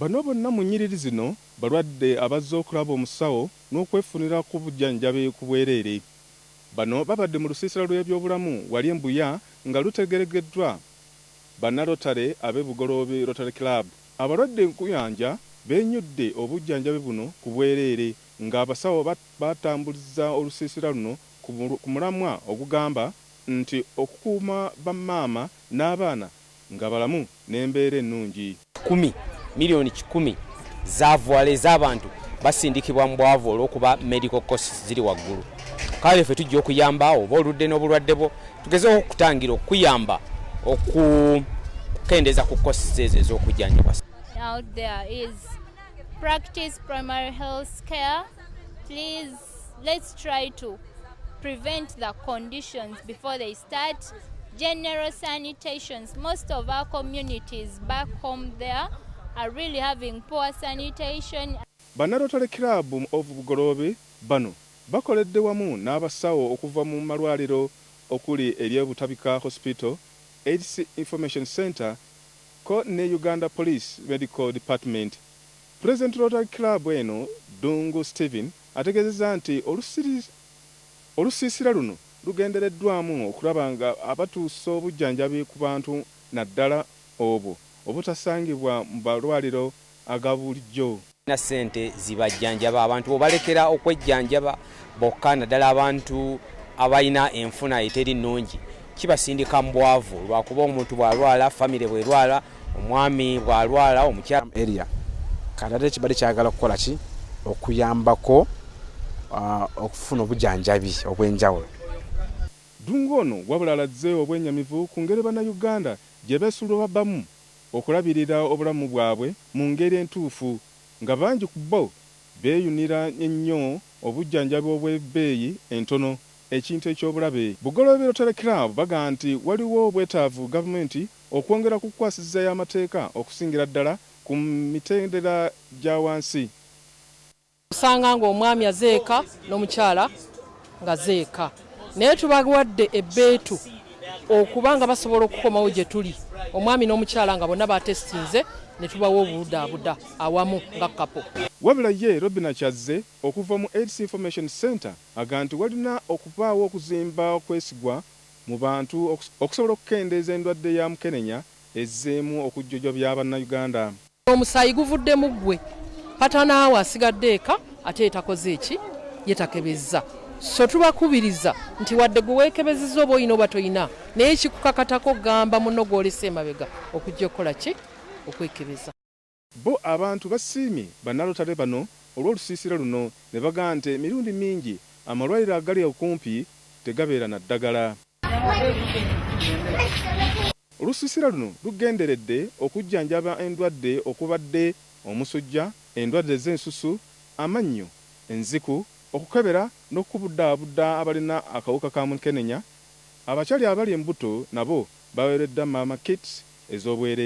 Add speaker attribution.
Speaker 1: Bano bonna mu nnyiriri zino balwadde abazze okulaba omusawo n'okwefunira ku bujjanjabi ku bwereere. Bano babadde mu lusiisira lw'ebyobulamu wali embuya nga lutegeregeddwa bannalotale ab'e Bugoloobi Rotary Club. Abalwadde nkuyanja beenyudde obujjanjabi buno ku bwereere ng'abasawo batambuliza olusiisira luno ku mulamwa ogugamba nti okukuuma bamaama n'abaana nga balamu n'embeera ennungi.
Speaker 2: 10 milioni 10 zaavwala ez'abantu basindikibwa mu bwavu olw'okuba medical costs ziri waggulu. Kale ffe tujja okuyamba oba oludde n'obulwadde bwo tugezeho okutangira okuyamba okukendeeza ku costs ezo ez'okujjanjaba.
Speaker 3: Out there is practice primary health care. Please, let's try to prevent the conditions before they start. General sanitations. Most of our communities back home there are really having poor sanitation.
Speaker 1: Bannarotary Club of Bugoloobi bano bakoledde wamu n'abasawo okuva mu malwaliro okuli ery'Obutabika Hospital, AIDS Information Center ko ne Uganda Police Medical Department. President Rotary Club eno Dungu Stephen ategeezezza nti olusiisira luno lugendereddwamu okulaba nga abatuusa obujjanjabi ku bantu naddala obwo obutasangibwa mu malwaliro aga bulijjo.
Speaker 2: Na ssente zibajjanjaba abantu obalekera okwejjanjaba bokka naddala abantu abalina enfuna eteri nnungi kibasindika mu bwavu lwakuba omuntu bw'alwala, famire bw'erwala, omwami bw'alwala, omukyala
Speaker 4: area kadade kibali kyagala kukola ki okuyambako okufuna obujjanjabi obw'enjawulo.
Speaker 1: Dungu ono wabula alazze obwennyamivu ku ngeri bannayuganda gye beesulubabbamu okulabirira obulamu bwabwe mu ngeri entuufu nga bangi ku bo beeyunira ennyo obujjanjabi obw'ebbeeyi entono ekintu eky'obulabe. Bugoloobi Rotary Club baga nti waliwo obwetaavu gavumenti okwongera ku kukwasizza y'amateeka okusingira ddala ku mitendera gya wansi.
Speaker 5: Osanga ng'omwami azeeka n'omukyala nga zeeka naye tubawadde ebbeetu okuba nga basobola okukomawo gye tuli omwami n'omukyala nga bonna batestinze ne tubawo obudaabuda awamu nga kapo.
Speaker 1: Wabula ye Robina Kyazze okuva mu AIDS Information Center aga nti walina okubaawo okuzimba okwesigwa mu bantu okusobola okukendeeza endwadde ya mukenenya ezzeemu okujjojobya bannayuganda.
Speaker 5: Omusaayi guvuddemu ggwe patanaawo asigadde eka ate etakoze eki yetakebezza. So tubakubiriza nti wadde gwe weekebezezza oba oyina oba toyina naye kikukakatako gamba muno gw'olese emabega okujja okukola ki okwekebeza.
Speaker 1: Bo abantu basiimye bannalotale bano olw'olusiisira luno ne bagaa nti emirundi mingi amalwaliro agali okumpi tegabeera na ddagala. Olusiisira luno lugenderedde okujjanjaba endwadde okubadde omusujja, endwadde z'ensusu, amannyo, enziku, okukebera n'okubuddaabudda abalina akawuka ka mukenenya. Abakyali abali embuto nabo baweeredda mama kits ez'obwereere.